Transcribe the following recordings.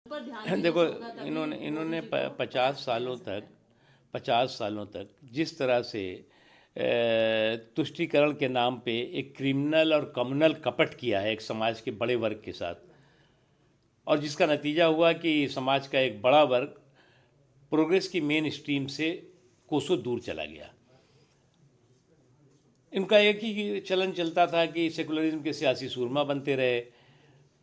पर ध्यान देना देखो, होगा तभी इन्होंने मोदी इन्होंने जी को 50 किया जा सालों सकता तक है। 50 सालों तक जिस तरह से तुष्टीकरण के नाम पे एक क्रिमिनल और कम्युनल कपट किया है एक समाज के बड़े वर्ग के साथ, और जिसका नतीजा हुआ कि समाज का एक बड़ा वर्ग प्रोग्रेस की मेन स्ट्रीम से कोसों दूर चला गया। इनका एक ही चलन चलता था कि सेकुलरिज्म के सियासी सूरमा बनते रहे,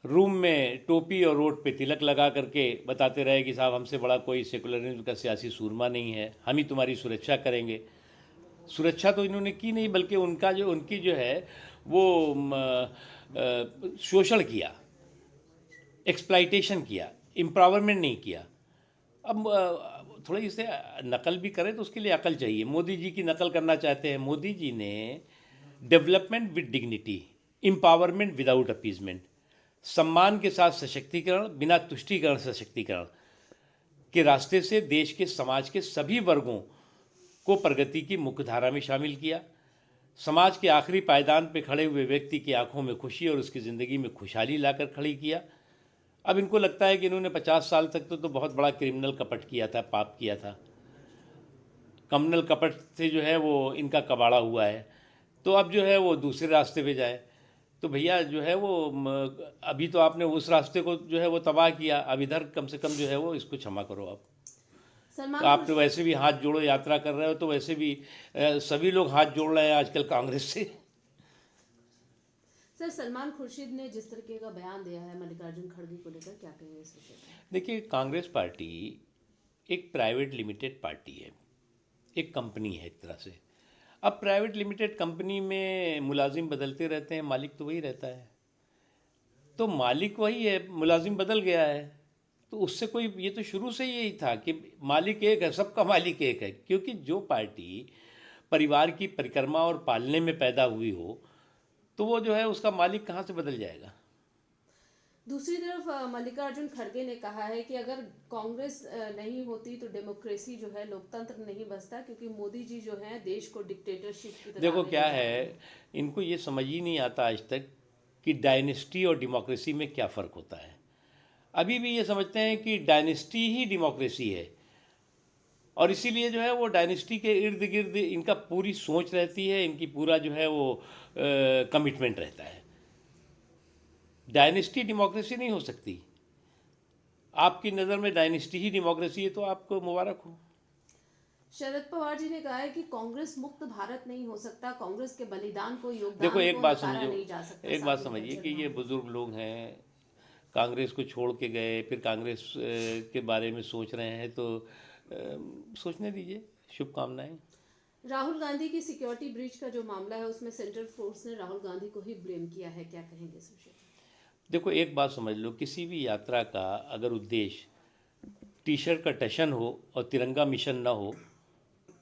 रूम में टोपी और रोड पे तिलक लगा करके बताते रहे कि साहब हमसे बड़ा कोई सेकुलरिज्म का सियासी सूरमा नहीं है, हम ही तुम्हारी सुरक्षा करेंगे। सुरक्षा तो इन्होंने की नहीं, बल्कि उनकी जो है वो शोषण किया, एक्सप्लाइटेशन किया, एम्पावरमेंट नहीं किया। अब थोड़ी इसे नकल भी करें तो उसके लिए अकल चाहिए। मोदी जी की नकल करना चाहते हैं, मोदी जी ने development with dignity, empowerment without appeasement, सम्मान के साथ सशक्तिकरण, बिना तुष्टीकरण सशक्तिकरण के रास्ते से देश के समाज के सभी वर्गों को प्रगति की मुख्य धारा में शामिल किया। समाज के आखिरी पायदान पर खड़े हुए व्यक्ति की आंखों में खुशी और उसकी ज़िंदगी में खुशहाली लाकर खड़ी किया। अब इनको लगता है कि इन्होंने 50 साल तक तो बहुत बड़ा क्रिमिनल कपट किया था, पाप किया था। कम्युनल कपट से जो है वो इनका कबाड़ा हुआ है, तो अब जो है वो दूसरे रास्ते पे जाए। तो भैया जो है वो अभी तो आपने उस रास्ते को जो है वो तबाह किया, अब इधर कम से कम जो है वो इसको क्षमा करो आप। तो सलमान आप तो खुर्शीद। वैसे भी हाथ जोड़ो यात्रा कर रहे हो, तो वैसे भी सभी लोग हाथ जोड़ रहे हैं आजकल कांग्रेस से। सर, सलमान खुर्शीद ने जिस तरीके का बयान दिया है मल्लिकार्जुन खड़गे को लेकर, क्या कहेंगे इस विषय में? देखिए, कांग्रेस पार्टी एक प्राइवेट लिमिटेड पार्टी है, एक कंपनी है एक तरह से। अब प्राइवेट लिमिटेड कंपनी में मुलाजिम बदलते रहते हैं, मालिक तो वही रहता है। तो मालिक वही है, मुलाजिम बदल गया है, तो उससे कोई, ये तो शुरू से यही था कि मालिक एक है, सबका मालिक एक है। क्योंकि जो पार्टी परिवार की परिक्रमा और पालने में पैदा हुई हो, तो वो जो है उसका मालिक कहाँ से बदल जाएगा। दूसरी तरफ मल्लिकार्जुन खड़गे ने कहा है कि अगर कांग्रेस नहीं होती तो डेमोक्रेसी जो है, लोकतंत्र नहीं बचता, क्योंकि मोदी जी जो है देश को डिक्टेटरशिप की तरह देखो आगे क्या ले जा है, रहे हैं। इनको ये समझ ही नहीं आता आज तक कि डायनेस्टी और डेमोक्रेसी में क्या फ़र्क होता है। अभी भी ये समझते हैं कि डायनेस्टी ही डेमोक्रेसी है, और इसीलिए जो है वो डायनेस्टी के इर्द गिर्द इनका पूरी सोच रहती है, इनकी पूरा जो है वो कमिटमेंट रहता है। डायनेस्टी डेमोक्रेसी नहीं हो सकती। आपकी नज़र में डायनेस्टी ही डेमोक्रेसी है तो आपको मुबारक हो। शरद पवार जी ने कहा है कि कांग्रेस मुक्त भारत नहीं हो सकता, कांग्रेस के बलिदान को, देखो, योगदान एक को बात नकारा समझो, नहीं जा सकता। एक बात साथ लेकर समझिए कि चलना ये होगा। बुज़ुर्ग लोग हैं, कांग्रेस को छोड़ के गए, फिर कांग्रेस के बारे में सोच रहे हैं, तो सोचने दीजिए। शुभकामनाएं। राहुल गांधी की सिक्योरिटी ब्रीच का जो मामला है उसमें सेंट्रल फोर्स ने राहुल गांधी को ही ब्लेम किया है, क्या कहेंगे इस विषय में? देखो, एक बात समझ लो, किसी भी यात्रा का अगर उद्देश्य टी शर्ट का टशन हो और तिरंगा मिशन ना हो,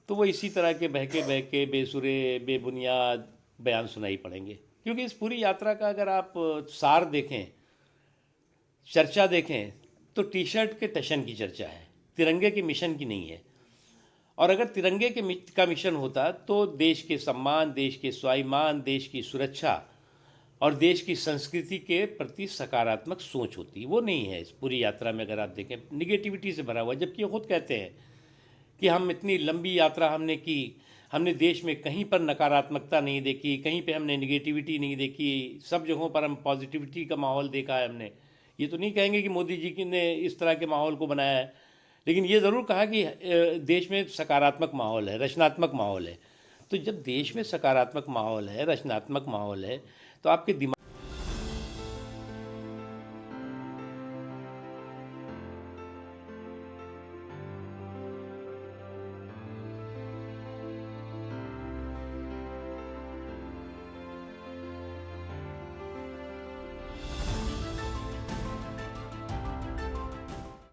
तो वो इसी तरह के बहके बेसुरे बेबुनियाद बयान सुनाई पड़ेंगे। क्योंकि इस पूरी यात्रा का अगर आप सार देखें, चर्चा देखें, तो टी शर्ट के टशन की चर्चा है, तिरंगे के मिशन की नहीं है। और अगर तिरंगे का मिशन होता तो देश के सम्मान, देश के स्वाभिमान, देश की सुरक्षा और देश की संस्कृति के प्रति सकारात्मक सोच होती। वो नहीं है इस पूरी यात्रा में। अगर आप देखें, निगेटिविटी से भरा हुआ, जबकि ये खुद कहते हैं कि हम इतनी लंबी यात्रा हमने की, हमने देश में कहीं पर नकारात्मकता नहीं देखी, कहीं पे हमने निगेटिविटी नहीं देखी, सब जगहों पर हम पॉजिटिविटी का माहौल देखा है हमने। ये तो नहीं कहेंगे कि मोदी जी की ने इस तरह के माहौल को बनाया है, लेकिन ये ज़रूर कहा कि देश में सकारात्मक माहौल है, रचनात्मक माहौल है। तो जब देश में सकारात्मक माहौल है, रचनात्मक माहौल है, तो आपके दिमाग